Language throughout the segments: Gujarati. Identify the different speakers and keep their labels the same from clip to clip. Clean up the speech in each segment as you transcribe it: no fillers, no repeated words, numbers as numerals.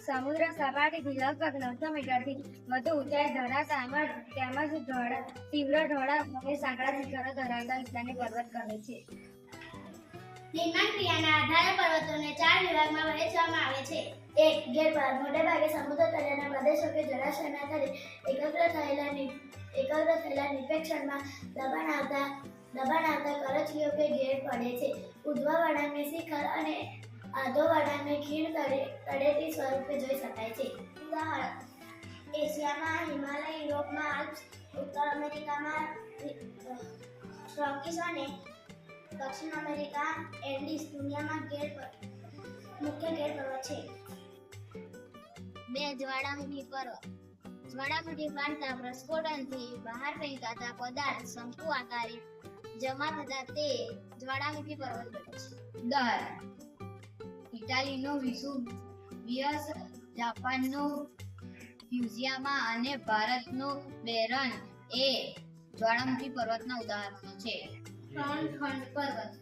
Speaker 1: સમુદ્ર સપાટીથી લગભગ 900 મીટરથી વધુ ઊંચાઈ ધરાવતા તેમજ તીવ્ર ઢોળા અને સાંકડા શિખરો ધરાવતા વિસ્તારને પર્વત કહે છે.
Speaker 2: નિર્માણ ક્રિયાના આધારે પર્વતોને 4 વિભાગમાં વહેંચવામાં આવે છે. 1. ગેરપર્વત મોટેભાગે સમુદ્ર તળિયાના પ્રદેશો કે જળાશયના તળે એકત્ર થયેલા નિક્ષેપણમાં દબાણ આવતા કરચલીઓ કે ઘેર પડે છે. ઉધ્વ વળાંગને શિખર અને આધો વળાંગને ખીણ તળેટી સ્વરૂપે જોઈ શકાય છે. ઉદાહરણ: એશિયામાં હિમાલય, યુરોપમાં આલ્પ્સ, ઉત્તર અમેરિકામાં રોકીઝ અને દક્ષિણ અમેરિકા એન્ડીઝ દુનિયામાં મુખ્ય ગેરપર્વત છે. 2. જ્વાળામુખી પર્વત. જ્વાળામુખી ફાટતા પ્રસ્ફોટનથી બહાર ફેંકાતા પદાર્થ શંકુ આકારે જમા થતા તે જ્વાળામુખી પર્વત બને છે.
Speaker 1: ઉદાહરણ: ઇટાલીનો વિસુવિયસ, જાપાનનો ફ્યુજીયામા અને ભારતનો બેરન એ જ્વાળામુખી પર્વતના ઉદાહરણો છે.
Speaker 2: ખંડ પર્વત.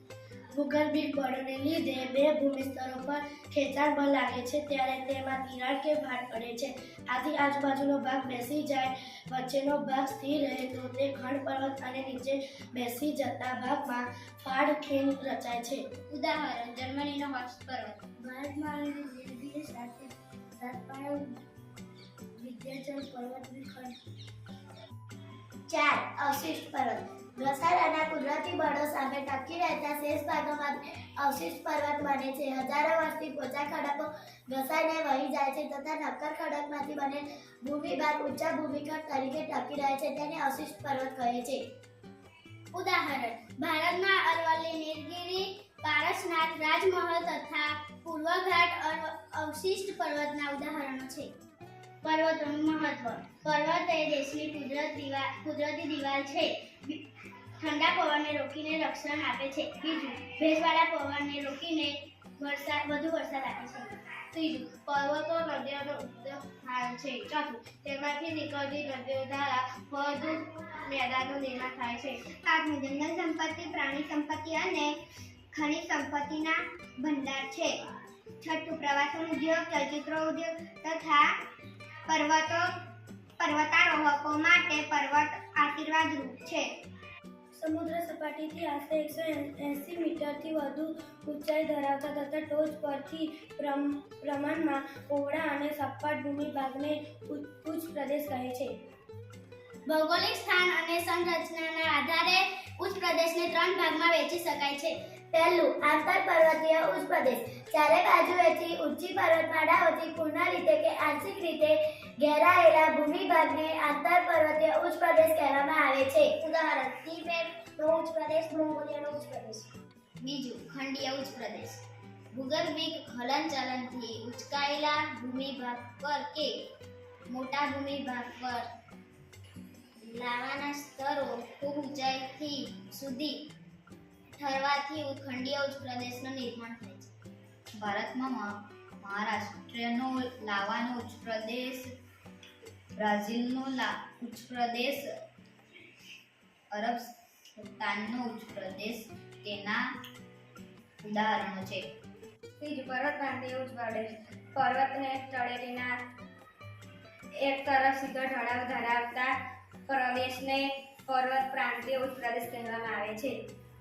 Speaker 2: ભૂગર્ભિક બળોને લીધે બે ભૂમિસ્તરો પર ખેંચાણ બળ લાગે છે ત્યારે તેમાં તિરાડ કે ફાટ પડે છે. આથી આજુબાજુનો ભાગ બેસી જાય, વચ્ચેનો ભાગ સ્થિર રહે તો તે ખંડ પર્વત અને નીચે બેસી જતા ભાગમાં ફાડ ખીણ રચાય છે. ઉદાહરણ: જર્મનીનો હોર્સ્ટ પર્વત. ભારતમાં આવેલી નીલગિરી સાથે સાતપાયા વિંધ્યાચલ પર્વતની ખંડ. 4. અવશિષ્ટ પર્વત. ઘસારાના કુદરતી બળો સામે ટકી રહેતા શેષ ભાગોમાં અવશિષ્ટ પર્વત બને છે. હજારો વર્ષથી પોચા ખડકો ઘસાઈને વહી જાય છે તથા નક્કર ખડકમાંથી બનેલ ભૂમિભાગ ઊંચા ભૂમિખંડ તરીકે ટકી રહે છે. તેને અવશિષ્ટ પર્વત કહે છે. ઉદાહરણ: ભારતમાં અરવલ્લી, નીલગિરી, પારસનાથ, રાજમહલ તથા પૂર્વઘાટ અવશિષ્ટ પર્વતના ઉદાહરણો છે. પર્વતોનું મહત્વ. પર્વત એ દેશની કુદરતી દિવાલ છે. ઠંડા પવનને રોકીને રક્ષણ આપે છે. 2. ભેજવાળા પવનને રોકીને વધુ વરસાદ આપે છે. 3. પર્વતો નદીઓનો ઉદ્ગમ સ્થાન છે. 4. તેમાંથી નીકળતી નદીઓ દ્વારા ફળદ્રુપ મેદાનનું નિર્માણ થાય છે. 5. જંગલ સંપત્તિ, પ્રાણી સંપત્તિ અને ખનિજ સંપત્તિના ભંડાર છે. 6. પ્રવાસન ઉદ્યોગ, ચલચિત્ર ઉદ્યોગ તથા પર્વતારોહકો માટે પર્વત આશીર્વાદરૂપ છે. સમુદ્ર સપાટીથી આશરે 180 મીટરથી વધુ ઊંચાઈ ધરાવતા તથા ટોચ પરથી પ્રમાણમાં પહોળા અને સપાટ ભૂમિભાગને ઉચ્ચ પ્રદેશ કહે છે. ભૌગોલિક સ્થાન અને સંરચનાના આધારે ઉચ્ચ પ્રદેશને 3 ભાગમાં વહેંચી શકાય છે. 1. આંતરપર્વતીય ઉચ્ચ પ્રદેશ. ચારે બાજુએથી ઊંચી પર્વતમાળાઓથી પૂર્ણ રીતે કે આંશિક રીતે ઘેરાયેલા ભૂમિભાગને આંતરપર્વતીય ઉચ્ચ પ્રદેશ કહેવામાં આવે છે. ઉદાહરણ: તિબેટનો ઉચ્ચ પ્રદેશ, મોંગોલિયાનો ઉચ્ચ પ્રદેશ. 2. ખંડીય ઉચ્ચ પ્રદેશ. ભૂગર્ભિક હલનચલનથી ઉંચકાયેલા ભૂમિભાગ પર કે મોટા ભૂમિભાગ પર લાવાના સ્તરો ખૂબ ઊંચાઈથી સુધી ઠરવાથી ખંડીય ઉચ્ચ પ્રદેશનું નિર્માણ થાય છે.
Speaker 1: ભારતમાં મહારાષ્ટ્રનો લાવાનો ઉચ્ચ પ્રદેશ, બ્રાઝિલનો ઉચ્ચ પ્રદેશ, અરબસ્તાનનો ઉચ્ચ પ્રદેશ તેના ઉદાહરણો છે.
Speaker 2: 3. પર્વતપ્રાંતીય ઉચ્ચ પ્રદેશ. પર્વતને તળેટીના એક તરફ સીધો ઢળાવ ધરાવતા પ્રદેશને પર્વત પ્રાંતીય ઉચ્ચ પ્રદેશ કહેવામાં આવે છે.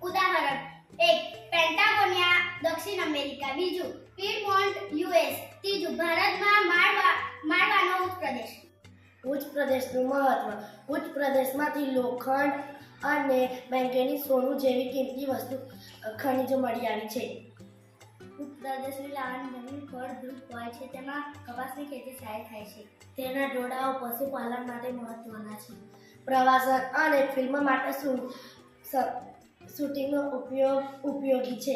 Speaker 2: ઉદાહરણ: 1. પેન્ટાગોનિયા દક્ષિણ અમેરિકા. 2. પીડમોન્ટ યુએસ. 3. ભારતમાં માળવાનો ઉચ્ચ પ્રદેશ. ઉચ્ચ પ્રદેશનું મહત્વ. ઉચ્ચ પ્રદેશમાંથી લોખંડ અને મેંગેનીઝ, સોનું જેવી કિંમતી ખનિજો મળી આવી છે. ઉચ્ચ પ્રદેશની લાવાની જમીન ફળદ્રુપ હોય છે. તેમાં કપાસની ખેતી થાય છે. તેના ડોળાઓ પશુપાલન માટે મહત્વના છે. પ્રવાસન અને ફિલ્મ માટે શૂટિંગનો ઉપયોગી છે.